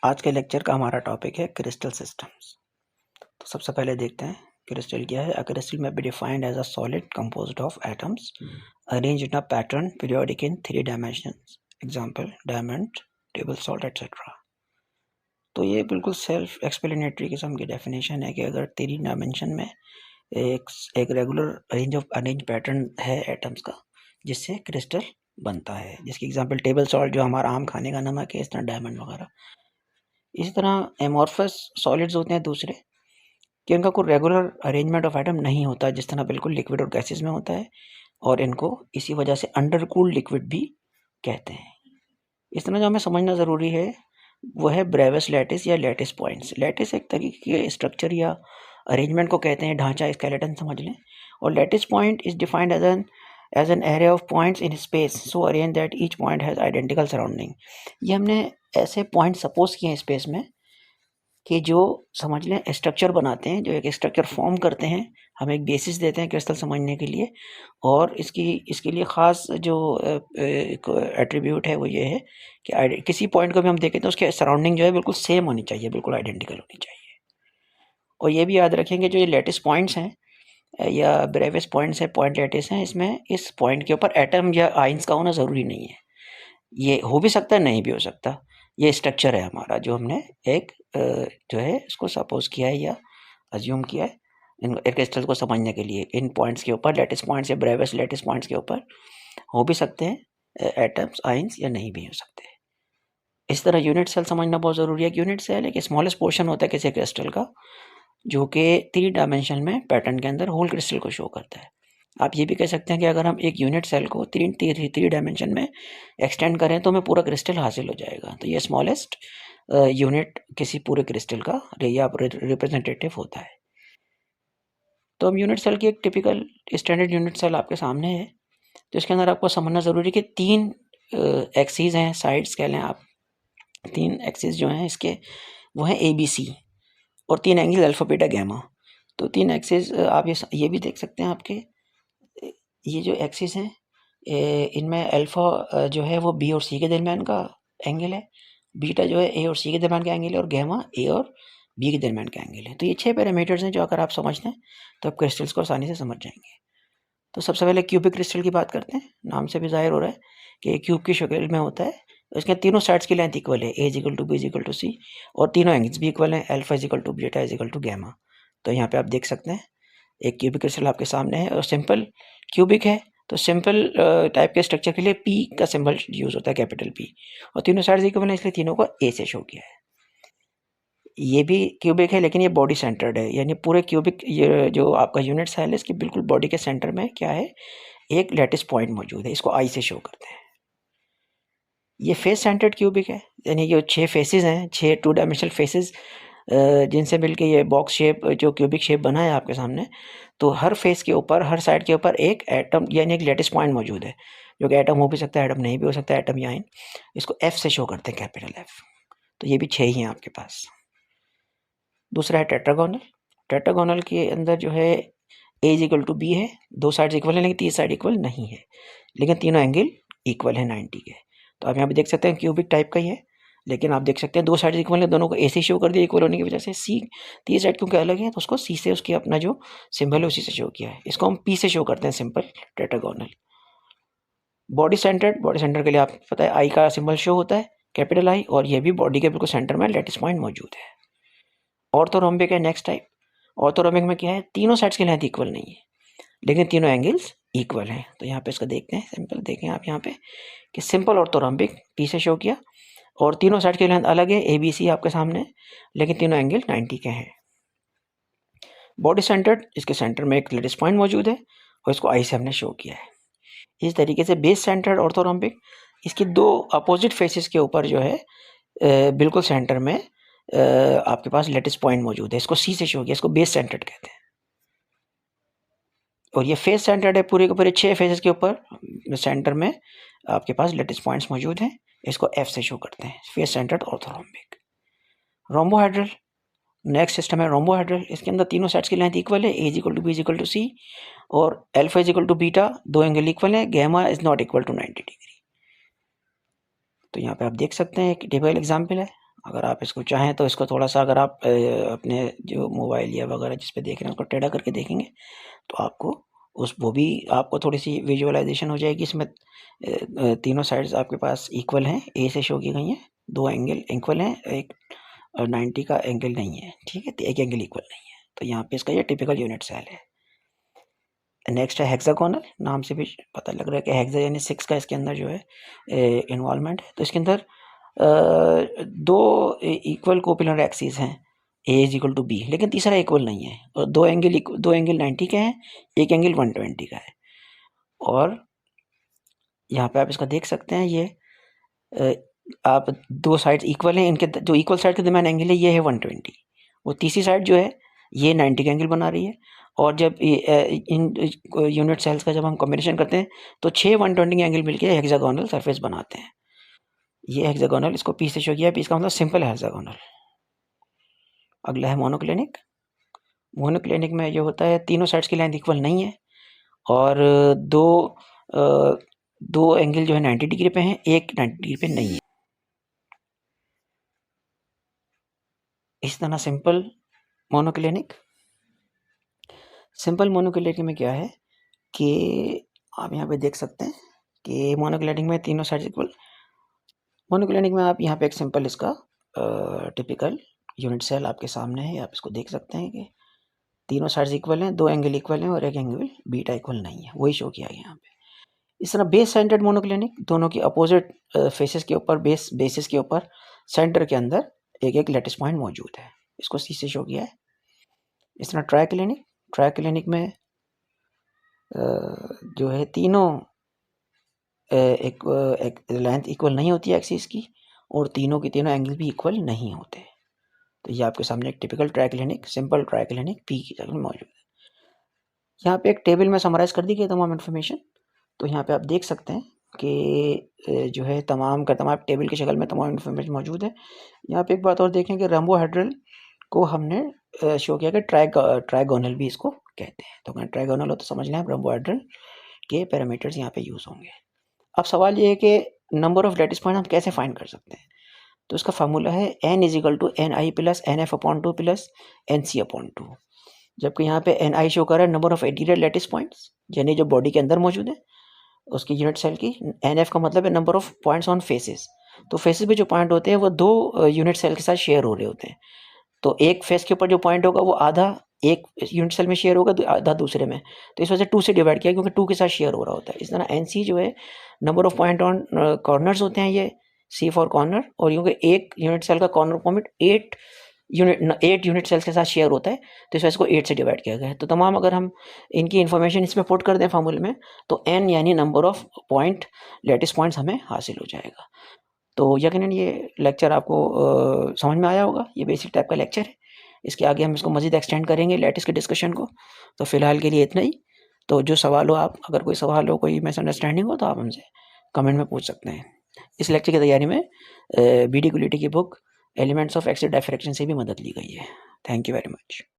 आज के लेक्चर का हमारा टॉपिक है क्रिस्टल सिस्टम्स। तो सबसे पहले देखते हैं क्रिस्टल क्या है। अ क्रिस्टल में be defined as a solid composed of atoms arranged in a pattern periodic in 3 dimensions. Example diamond, table salt etcetera. तो ये बिल्कुल सेल्फ एक्सप्लेनेटरी किस्म की डेफिनेशन है कि अगर 3 डायमेंशन में एक रेगुलर अरेंज पैटर्न है एटम्स का जिससे क्रिस्टल बनता है, जिसकी एग्जांपल टेबल सॉल्ट जो हमारा आम खाने का नमक है, इस तरह डायमंड वगैरह। इसी तरह एमॉर्फस सॉलिड्स होते हैं दूसरे कि इनका कोई रेगुलर अरेंजमेंट ऑफ एटम नहीं होता, जिस तरह बिल्कुल लिक्विड और गैसेस में होता है, और इनको इसी वजह से अंडरकूल्ड लिक्विड भी कहते हैं। इस तरह जो हमें समझना ज़रूरी है वो है ब्रेविस लैटिस या लैटिस पॉइंट्स। लैटिस एक तरीके के स्ट्रक्चर या अरेंजमेंट को कहते हैं, ढांचा, स्केलेटन समझ लें। और lattice point is defined as an array of points in space so arrange that each point has identical surrounding. ये हमने ऐसे पॉइंट सपोज किए हैं स्पेस में कि जो समझ लें स्ट्रक्चर बनाते हैं, जो एक स्ट्रक्चर फॉर्म करते हैं, हमें एक बेसिस देते हैं क्रिस्टल समझने के लिए। और इसके लिए ख़ास जो एक एट्रीब्यूट है वो ये है कि किसी पॉइंट को भी हम देखें तो उसके सराउंडिंग जो है बिल्कुल सेम होनी चाहिए, बिल्कुल आइडेंटिकल होनी चाहिए। और ये भी याद रखेंगे जो ये लैटिस पॉइंट्स हैं या ब्रेविस पॉइंट्स हैं, पॉइंट लैटिस हैं, इसमें इस पॉइंट के ऊपर एटम या आइंस का होना ज़रूरी नहीं है। ये हो भी सकता है, नहीं भी हो सकता। ये स्ट्रक्चर है हमारा जो हमने एक जो है इसको सपोज किया है या अज्यूम किया है इन क्रिस्टल को समझने के लिए। इन पॉइंट्स के ऊपर, लैटिस पॉइंट्स या ब्रेविस लैटिस पॉइंट्स के ऊपर हो भी सकते हैं एटम्स, आइंस, या नहीं भी हो सकते। इस तरह यूनिट सेल समझना बहुत ज़रूरी है। यूनिट सेल एक स्मॉलेस्ट पोर्शन होता है किसी क्रिस्टल का जो कि 3 डायमेंशन में पैटर्न के अंदर होल क्रिस्टल को शो करता है। आप ये भी कह सकते हैं कि अगर हम एक यूनिट सेल को 3 डायमेंशन में एक्सटेंड करें तो हमें पूरा क्रिस्टल हासिल हो जाएगा। तो ये स्मॉलेस्ट यूनिट किसी पूरे क्रिस्टल का या रिप्रेजेंटेटिव होता है। तो हम यूनिट सेल की एक टिपिकल स्टैंडर्ड यूनिट सेल आपके सामने है, तो इसके अंदर आपको समझना ज़रूरी है कि 3 एक्सिस हैं, साइड्स कह लें आप। 3 एक्सिस जो हैं इसके वो हैं ABC, और 3 एंगल अल्फा बीटा गैमा। तो 3 एक्सिस आप ये भी देख सकते हैं आपके, ये जो एक्सिस हैं इनमें अल्फा जो है वो बी और सी के दरमियान का एंगल है, बीटा जो है ए और सी के दरमियान का एंगल है, और गैमा ए और बी के दरमियान का एंगल है। तो ये 6 पैरामीटर्स हैं जो अगर आप समझ लें तो आप क्रिस्टल्स को आसानी से समझ जाएंगे। तो सबसे पहले क्यूबिक क्रिस्टल की बात करते हैं। नाम से भी जाहिर हो रहा है कि क्यूब की शक्ल में होता है। इसके तीनों साइड्स की लेंथ इक्वल है, A equal to B equal to C, और तीनों एंगल्स भी इक्वल हैं, alpha equal to beta equal to gamma. तो यहाँ पे आप देख सकते हैं एक क्यूबिक क्रिस्टल आपके सामने है और सिंपल क्यूबिक है। तो सिंपल टाइप के स्ट्रक्चर के लिए पी का सिंबल यूज होता है, कैपिटल पी, और तीनों साइड्स इक्वल है इसलिए तीनों को ए से शो किया है। ये भी क्यूबिक है लेकिन ये बॉडी सेंटर्ड है, यानी पूरे क्यूबिक ये जो आपका यूनिट सेल है इसकी बिल्कुल बॉडी के सेंटर में क्या है, एक लैटिस पॉइंट मौजूद है, इसको आई से शो करते हैं। ये फेस सेंटर्ड क्यूबिक है, यानी ये 6 फेसेस हैं, 6 2 डायमेंशनल फेसेस जिनसे मिलके ये बॉक्स शेप जो क्यूबिक शेप बना है आपके सामने। तो हर फेस के ऊपर, हर साइड के ऊपर एक एटम यानी एक लैटिस पॉइंट मौजूद है, जो कि एटम हो भी सकता है, एटम नहीं भी हो सकता है, एटम या आयन। इसको एफ से शो करते हैं, कैपिटल एफ। तो ये भी 6 ही हैं आपके पास। दूसरा है टेट्रागोनल। टेट्रागोनल के अंदर जो है ए इक्वल टू बी है, 2 साइड्स इक्वल है लेकिन 3 साइड इक्वल नहीं है, लेकिन तीनों एंगल इक्वल है 90 के। तो आप यहाँ पे देख सकते हैं क्यूबिक टाइप का ही है, लेकिन आप देख सकते हैं 2 साइड इक्वल है, दोनों को ए से शो कर दिया इक्वल होने की वजह से। सी 3 साइड क्योंकि अलग है तो उसको सी से उसकी अपना जो सिंबल है उसी से शो किया है। इसको हम पी से शो करते हैं, simple tetragonal. Body centred, body centre के लिए आपको पता है आई का सिंबल शो होता है, कैपिटल आई, और ये भी बॉडी के बिल्कुल सेंटर में लैटिस पॉइंट मौजूद है। ऑर्थोरोम्बिक है नेक्स्ट टाइप। ऑर्थोरोम्बिक में क्या है, तीनों साइड्स की लेंथ इक्वल नहीं है लेकिन तीनों एंगल्स इक्वल हैं। तो यहाँ पे इसको देखते हैं, सिंपल देखें आप यहाँ पे कि सिंपल ऑर्थोरोम्बिक पी से शो किया, और तीनों साइड की लेंथ अलग है, ए बी सी आपके सामने, लेकिन तीनों एंगल 90 के हैं। बॉडी सेंटर्ड, इसके सेंटर में एक लैटिस पॉइंट मौजूद है और इसको आई से हमने शो किया है। इस तरीके से बेस सेंटर्ड ऑर्थोरोम्बिक, इसके 2 अपोजिट फेसेस के ऊपर जो है बिल्कुल सेंटर में आपके पास लैटिस पॉइंट मौजूद है, इसको सी से शो किया, इसको बेस सेंटर्ड कहते हैं। और ये फेस सेंटर्ड है, पूरे के पूरे 6 फेसेस के ऊपर सेंटर में आपके पास लैटिस पॉइंट्स मौजूद हैं, इसको एफ से शो करते हैं, face centred orthorhombic. Rhombohedral, next system है रोम्बोहेड्रल। इसके अंदर तीनों साइड्स की लेंथ इक्वल है, A equal to B equal to C, और alpha equal to beta, 2 angle equal है, gamma is not equal to 90 degree. तो यहाँ पे आप देख सकते हैं एक टिपिकल एग्जाम्पल है, अगर आप इसको चाहें तो इसको थोड़ा सा, अगर आप अपने जो मोबाइल या वगैरह जिस पे देख रहे हैं उसको टेढ़ा करके देखेंगे तो आपको वो भी आपको थोड़ी सी विजुअलाइजेशन हो जाएगी। इसमें तीनों साइड्स आपके पास इक्वल हैं, ए से शो की गई हैं, 2 एंगल इक्वल हैं, एक 90 का एंगल नहीं है, ठीक है, तो एक एंगल इक्वल नहीं है। तो यहाँ पे इसका ये टिपिकल यूनिट सेल है। नेक्स्ट है हेक्सागोनल, नाम से भी पता लग रहा है कि हेक्सा यानी 6 का इसके अंदर जो है इन्वॉल्वमेंट है। तो इसके अंदर 2 इक्वल कोपिलर एक्सिस हैं, ए इज इक्वल टू बी, लेकिन तीसरा इक्वल नहीं है, और 2 एंगल 90 के हैं, एक एंगल 120 का है। और यहाँ पे आप इसका देख सकते हैं, ये आप 2 साइड्स इक्वल हैं, इनके जो इक्वल साइड के दरमियान एंगल है ये है 120, वो तीसरी साइड जो है ये 90 का एंगल बना रही है। और जब इन यूनिट सेल्स का जब हम कॉम्बिनेशन करते हैं तो 6 120 एंगल मिलकर हेक्सागोनल सरफेस बनाते हैं। ये हेक्सागोनल, इसको पी से शो किया है, पी इसका मतलब सिंपल हेक्सागोनल। अगला है मोनोक्लिनिक। मोनोक्लिनिक में जो होता है तीनों साइड्स की लेंथ इक्वल नहीं है, और दो एंगल जो है 90 डिग्री पे हैं, एक 90 डिग्री पे नहीं है। इस तरह सिंपल मोनोक्लिनिक में क्या है कि आप यहाँ पे देख सकते हैं कि मोनोक्लिनिक में तीनों साइड इक्वल। मोनोक्लिनिक में आप यहाँ पे एक सिंपल इसका टिपिकल यूनिट सेल आपके सामने है, आप इसको देख सकते हैं कि तीनों साइड्स इक्वल हैं, 2 एंगल इक्वल हैं और एक एंगल बीटा इक्वल नहीं है, वही शो किया गया यहाँ पे। इस तरह बेस सेंटर्ड मोनोक्लिनिक, दोनों की अपोजिट फेसेस के ऊपर, बेसिस के ऊपर सेंटर के अंदर एक एक लेटिस पॉइंट मौजूद है, इसको सी से शो किया है। इस तरह ट्राइक्लिनिक में जो है तीनों एक लेंथ इक्वल नहीं होती है एक्सिस की, और तीनों के तीनों एंगल भी इक्वल नहीं होते। तो ये आपके सामने एक typical triclinic, simple triclinic P की जगह मौजूद है। यहाँ पे एक टेबल में समराइज कर दी गई तमाम इन्फॉर्मेशन। तो यहाँ पे आप देख सकते हैं कि जो है तमाम का तमाम टेबल की शक्ल में तमाम इन्फॉर्मेशन मौजूद है। यहाँ पे एक बात और देखें कि रंबोहेड्रल को हमने शो किया कि ट्राइगोनल भी इसको कहते हैं। तो अगर ट्राइगोनल हो तो समझ लें रंबोहेड्रल के पैरामीटर्स यहाँ पे यूज़ होंगे। अब सवाल ये है कि नंबर ऑफ लेटिस पॉइंट हम कैसे फाइंड कर सकते हैं। तो इसका फार्मूला है n is equal to n i plus n f upon 2 plus n c upon 2। जबकि यहाँ पे एन आई शो कर रहा है number of interior lattice points, यानी जो बॉडी के अंदर मौजूद है उसकी यूनिट सेल की। एन एफ का मतलब है number of points on faces. तो फेसेस पे जो पॉइंट होते हैं वो 2 यूनिट सेल के साथ शेयर हो रहे होते हैं। तो एक फेस के ऊपर जो पॉइंट होगा वो आधा एक यूनिट सेल में शेयर होगा, आधा दूसरे में। तो इस वजह से 2 से डिवाइड किया क्योंकि 2 के साथ शेयर हो रहा होता है। इस तरह एन सी जो है number of point on corners होते हैं, ये सी फॉर कॉर्नर, और क्योंकि एक यूनिट सेल का कॉर्नर पॉइंट 8 यूनिट सेल्स के साथ शेयर होता है, तो इस वजह से को 8 से डिवाइड किया गया है। तो तमाम अगर हम इनकी इन्फॉर्मेशन इसमें पुट कर दें फार्मूले में, तो एन यानी number of point lattice points हमें हासिल हो जाएगा। तो यकीनन ये लेक्चर आपको समझ में आया होगा। ये बेसिक टाइप का लेक्चर है, इसके आगे हम इसको मज़ीद एक्सटेंड करेंगे लेटिस के डिस्कशन को। तो फ़िलहाल के लिए इतना ही। तो जो सवाल हो, आप अगर कोई सवाल हो, कोई मिसअंडरस्टैंडिंग हो, तो आप हमसे कमेंट में पूछ सकते हैं। इस लेक्चर की तैयारी में BD क्वालिटी की book elements of axis diffraction से भी मदद ली गई है। Thank you very much.